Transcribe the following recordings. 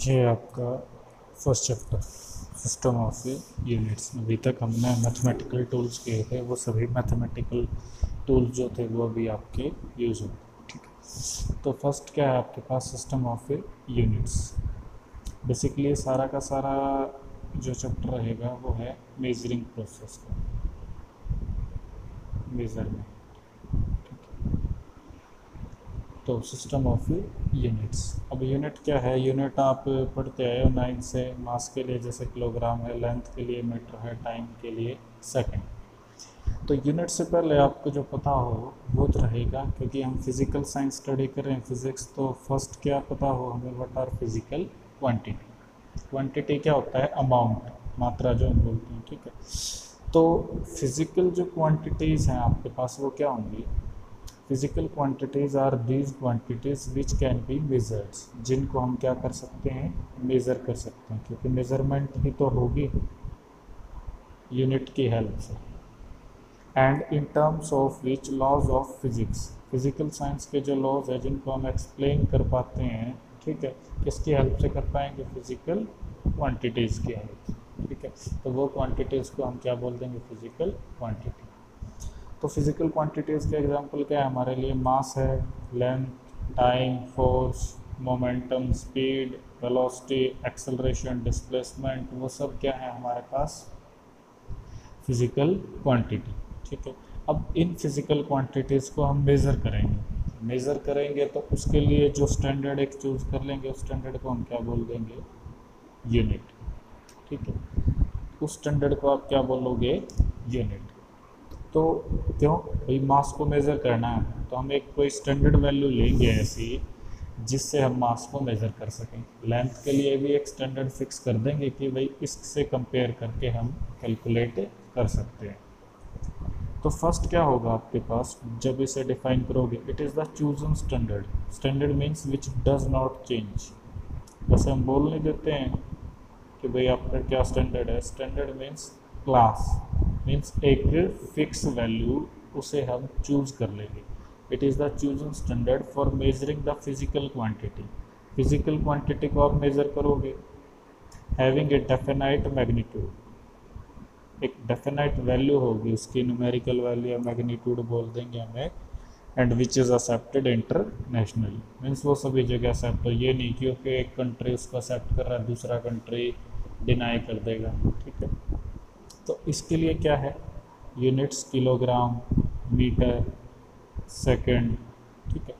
ये आपका first chapter system of units. अभी तक हमने मैथमेटिकल टूल्स किए थे, वो सभी मैथमेटिकल टूल्स जो थे वो अभी आपके यूज़ हो। ठीक है, तो फर्स्ट क्या है आपके पास, सिस्टम ऑफ यूनिट्स। बेसिकली सारा का सारा जो चैप्टर रहेगा वो है मेजरिंग प्रोसेस का, मेजरमेंट। तो सिस्टम ऑफ यूनिट्स। अब यूनिट क्या है, यूनिट आप पढ़ते आए हो 9 से। मास के लिए जैसे किलोग्राम है, लेंथ के लिए मीटर है, टाइम के लिए सेकंड। तो यूनिट से पहले आपको जो पता हो वो तो रहेगा, क्योंकि हम फिजिकल साइंस स्टडी कर रहे हैं, फिजिक्स। तो फर्स्ट क्या पता हो हमें, what are physical quantity. Quantity क्या होता है, अमाउंट, मात्रा जो हम बोलते हैं। ठीक है, तो फिजिकल जो क्वांटिटीज़ हैं आपके पास वो क्या होंगी। Physical quantities are these quantities which can be measured, जिनको हम क्या कर सकते हैं, मेज़र कर सकते हैं, क्योंकि मेज़रमेंट ही तो होगी यूनिट की हेल्प से। And in terms of which laws of physics, physical science के जो लॉज है जिनको हम एक्सप्लेन कर पाते हैं, ठीक है, किसकी हेल्प से कर पाएंगे, फिजिकल क्वांटिटीज़ की हेल्प से। ठीक है, तो वो क्वांटिटीज़ को हम क्या बोल देंगे, फिजिकल क्वांटिटी। तो फिजिकल क्वांटिटीज़ के एग्जांपल क्या है हमारे लिए, मास है, length, time, force, momentum, speed, velocity, acceleration, displacement, वो सब क्या है हमारे पास, फिजिकल क्वांटिटी। ठीक है, अब इन फिजिकल क्वांटिटीज़ को हम मेज़र करेंगे तो उसके लिए जो स्टैंडर्ड एक चूज़ कर लेंगे, उस स्टैंडर्ड को हम क्या बोल देंगे, यूनिट। ठीक है, उस स्टैंडर्ड को आप क्या बोलोगे, यूनिट। तो क्यों भाई, मास को मेज़र करना है तो हम एक कोई स्टैंडर्ड वैल्यू लेंगे ऐसी जिससे हम मास को मेज़र कर सकें। लेंथ के लिए भी एक स्टैंडर्ड फिक्स कर देंगे कि भाई इससे कंपेयर करके हम कैलकुलेट कर सकते हैं। तो फर्स्ट क्या होगा आपके पास, जब इसे डिफाइन करोगे, it is the chosen standard. Standard means which does not change. जैसे हम बोल नहीं देते हैं कि भाई आपका क्या स्टैंडर्ड है, स्टैंडर्ड मीन्स क्लास, मीन्स एक फिक्स वैल्यू, उसे हम चूज कर लेंगे। It is the chosen standard for measuring the physical quantity. Physical quantity को आप मेज़र करोगे हैविंग ए डेफिनाइट मैग्नीट्यूड, एक डेफिनाइट वैल्यू होगी उसकी, न्यूमेरिकल वैल्यू या मैग्नीट्यूड बोल देंगे हमें। And which is accepted internationally, means वो सभी जगह एक्सेप्ट हो, ये नहीं क्योंकि एक कंट्री उसको एक्सेप्ट कर रहा है दूसरा कंट्री डिनाई कर देगा। ठीक है, तो इसके लिए क्या है, यूनिट्स किलोग्राम, मीटर, सेकंड। ठीक है,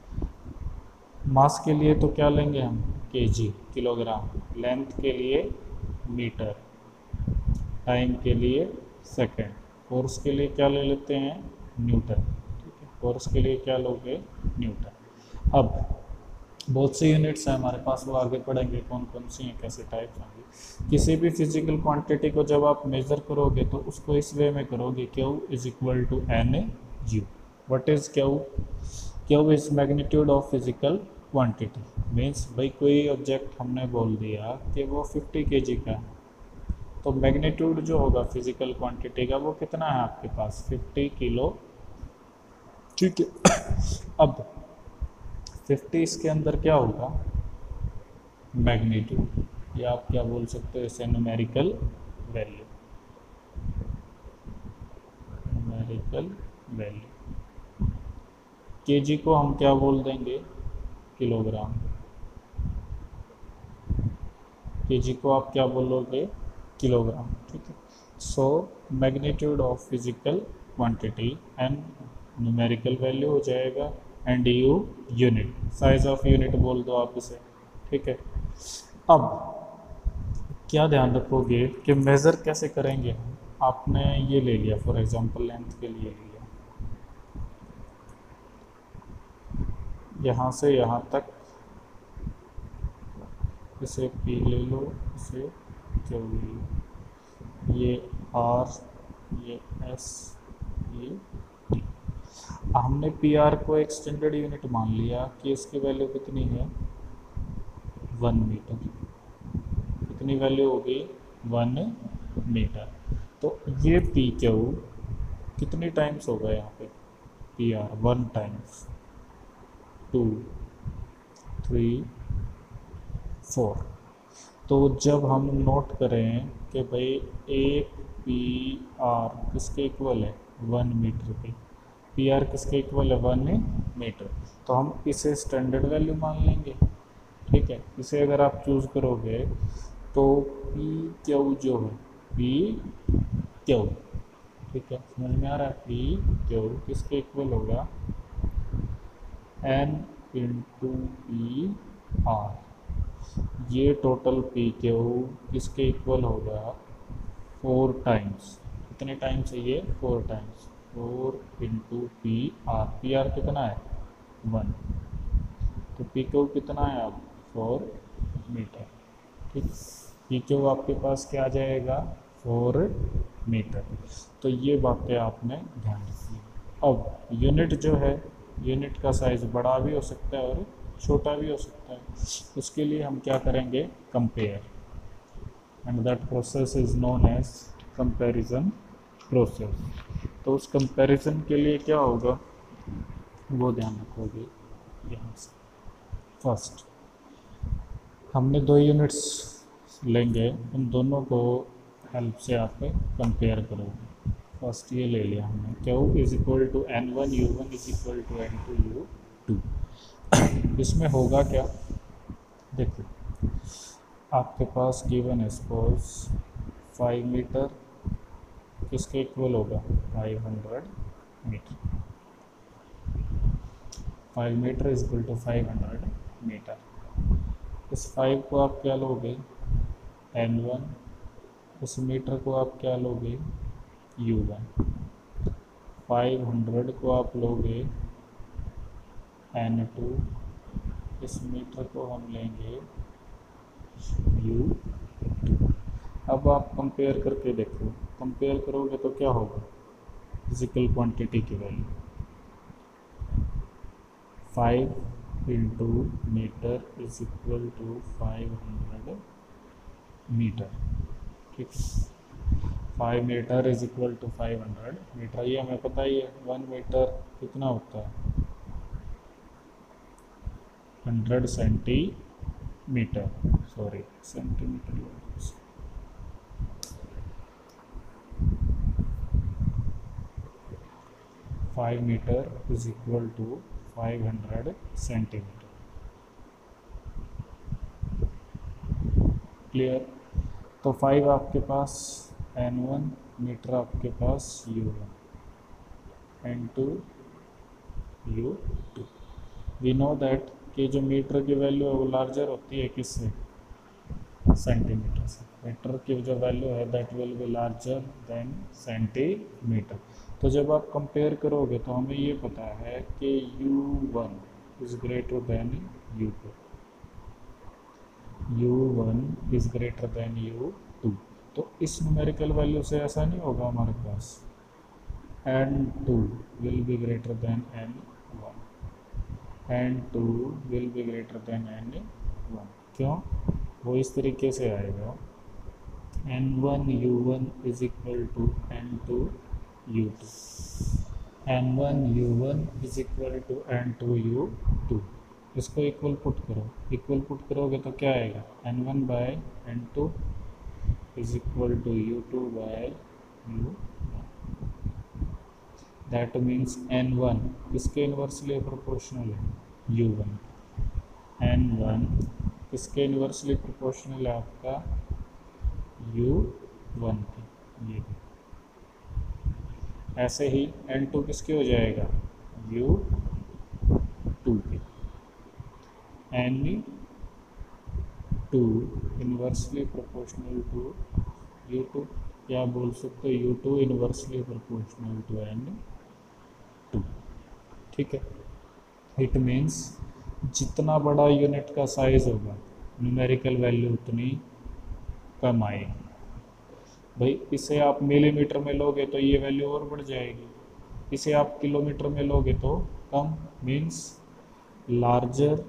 मास के लिए तो क्या लेंगे हम, केजी, किलोग्राम, लेंथ के लिए मीटर, टाइम के लिए सेकंड, फोर्स के लिए क्या ले लेते हैं, न्यूटन। ठीक है, फोर्स के लिए क्या लोगे, न्यूटन। अब बहुत सी यूनिट्स हैं हमारे पास, वो आगे पढ़ेंगे कौन कौन सी हैं, कैसे टाइप होंगे। किसी भी फिजिकल क्वांटिटी को जब आप मेज़र करोगे तो उसको इस वे में करोगे, Q is equal to N U. What is Q, Q is magnitude of physical quantity. Means भाई कोई ऑब्जेक्ट हमने बोल दिया कि वो 50 केजी का है, तो मैग्नीट्यूड जो होगा फिजिकल क्वांटिटी का वो कितना है आपके पास, 50 किलो। ठीक है, अब 50 इसके अंदर क्या होगा, मैग्नीट्यूड, या आप क्या बोल सकते हो इसे, numerical value, numerical value. KG को हम क्या बोल देंगे, किलोग्राम। केजी को आप क्या बोलोगे, किलोग्राम। ठीक है, so magnitude of physical quantity and numerical value हो जाएगा, and you unit, size of unit बोल दो आप इसे। ठीक है, अब क्या ध्यान रखोगे कि मेज़र कैसे करेंगे हम। आपने ये ले लिया फॉर एग्जांपल, लेंथ के लिए लिया, यहाँ से यहाँ तक, इसे P ले लो, इसे Q ले लो, ये R, ये S, ये T। हमने PR को एक स्टैंडर्ड यूनिट मान लिया कि इसकी वैल्यू कितनी है, 1 मीटर। कितनी वैल्यू होगी, 1 मीटर। तो ये PQ कितनी टाइम्स होगा यहाँ पे, PR 1 टाइम्स, 2, 3, 4। तो जब हम नोट करें कि भाई 1 PR किसके इक्वल है 1 मीटर के, PR किसके इक्वल है 1 मीटर, तो हम इसे स्टैंडर्ड वैल्यू मान लेंगे। ठीक है, इसे अगर आप चूज़ करोगे तो PQ जो है PQ, ठीक है, समझ में आ रहा है, PQ किसके इक्वल होगा N इंटू PR। ये टोटल PQ किसके इक्वल होगा 4 टाइम्स, कितने टाइम्स है ये 4 टाइम्स, 4 इंटू PR कितना है 1, तो PQ कितना है अब 4 मीटर। ठीक, PQ आपके पास क्या आ जाएगा 4 मीटर। तो ये बातें आपने ध्यान रखनी। अब यूनिट जो है, यूनिट का साइज़ बड़ा भी हो सकता है और छोटा भी हो सकता है। उसके लिए हम क्या करेंगे compare, and that process is known as comparison process. तो उस कंपैरिजन के लिए क्या होगा वो ध्यान रखोगे यहाँ से। फर्स्ट हमने 2 यूनिट्स लेंगे, उन दोनों को हेल्प से आप कंपेयर करोगे। फर्स्ट ये ले लिया हमने, Q is equal to N1 U1 is equal to N2 U2। इसमें होगा क्या, देखिए आपके पास गिवन है सपोज 5 मीटर किसके इक्वल होगा 500 metre, 5 metre is equal to 500 metre. इस 5 को आप क्या लोगे N1, उस मीटर को आप क्या लोगे U1, 500 को आप लोगे N2, इस मीटर को हम लेंगे U2। अब आप कंपेयर करके देखो, कंपेयर करोगे तो क्या होगा फिजिकल क्वांटिटी की value 5 into metre is equal to 500 metre. ठीक है, 5 metre is equal to 500 metre, ये हमें पता ही है 1 मीटर कितना होता है 100 centimetre, sorry centimetre, 5 metre is equal to 500 centimetre. Clear, तो 5 आपके पास N1, मीटर आपके पास U1, N2 U2। We know that कि जो मीटर की वैल्यू है वो लार्जर होती है किससे सेंटीमीटर से, मीटर की जो वैल्यू है that will be larger than centimetre. तो जब आप कंपेयर करोगे तो हमें ये पता है कि U1 is greater than U2, U1 is greater than U2। तो इस न्यूमेरिकल वैल्यू से ऐसा नहीं होगा हमारे पास N2 will be greater than N1, N2 will be greater than N1। क्यों, वो इस तरीके से आएगा N1 U1 is equal to N2 U2, N1 U1 is equal to N2 U2। इसको इक्वल पुट करो, इक्वल पुट करोगे तो क्या आएगा N1 by N2 is equal to U2 by U1। That means N1 किसके इन्वर्सली प्रोपोर्शनल है U1, N1 किसके inversely proportional है आपका U1 के। ये ऐसे ही N2 किसके हो जाएगा U2 के, N2 inversely proportional to U2, या बोल सकते हो U2 inversely proportional to N2। ठीक है, इट मीन्स जितना बड़ा यूनिट का साइज होगा न्यूमेरिकल वैल्यू उतनी कम आएगी। भाई इसे आप मिलीमीटर में लोगे तो ये वैल्यू और बढ़ जाएगी, इसे आप किलोमीटर में लोगे तो कम, means larger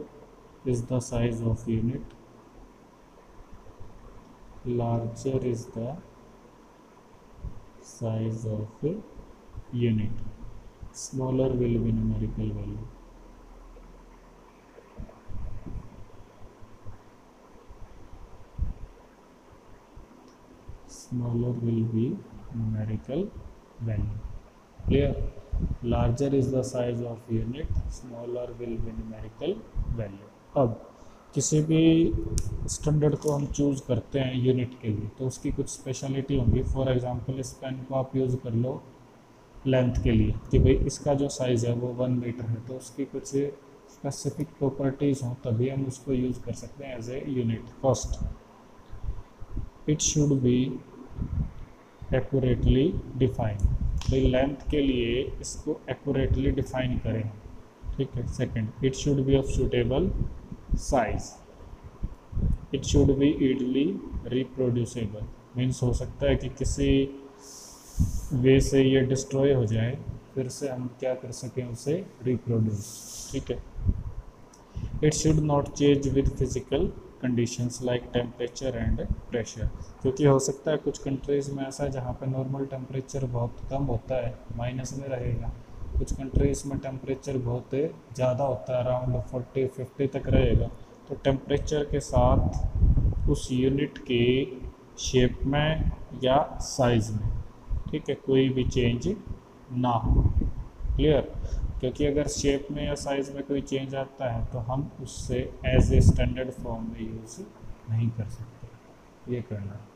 is the size of unit, larger is the size of unit, smaller will be numerical value. smaller will be numerical value. Clear? Larger is the size of unit, smaller will be numerical value. अब किसी भी standard को हम choose करते हैं unit के लिए तो उसकी कुछ स्पेशलिटी होंगी. फॉर एग्जांपल इस पेन को आप यूज़ कर लो लेंथ के लिए कि भाई इसका जो साइज़ है वो 1 मीटर है, तो उसकी कुछ स्पेसिफिक प्रॉपर्टीज़ हों तभी हम उसको यूज़ कर सकते हैं as a unit. First, it should be accurately define. भाई लेंथ के लिए इसको एक्यूरेटली डिफाइन करें, ठीक है. Second, it should be of suitable size. It should be easily reproducible. Means हो सकता है कि किसी वे से ये डिस्ट्रॉय हो जाए, फिर से हम क्या कर सकें उसे रिप्रोड्यूस, ठीक है. It should not change with physical conditions like temperature and pressure. क्योंकि हो सकता है कुछ कंट्रीज़ में ऐसा है जहाँ पे नॉर्मल टेम्परेचर बहुत कम होता है, माइनस में रहेगा. कुछ कंट्रीज़ में टेम्परेचर बहुत ज़्यादा होता है, अराउंड 40-50 तक रहेगा. तो टेम्परेचर के साथ उस यूनिट के शेप में या साइज़ में, ठीक है, कोई भी चेंज ना हो. क्लियर? क्योंकि अगर शेप में या साइज़ में कोई चेंज आता है तो हम उससे एज ए स्टैंडर्ड फॉर्म में यूज़ नहीं कर सकते. ये करना है.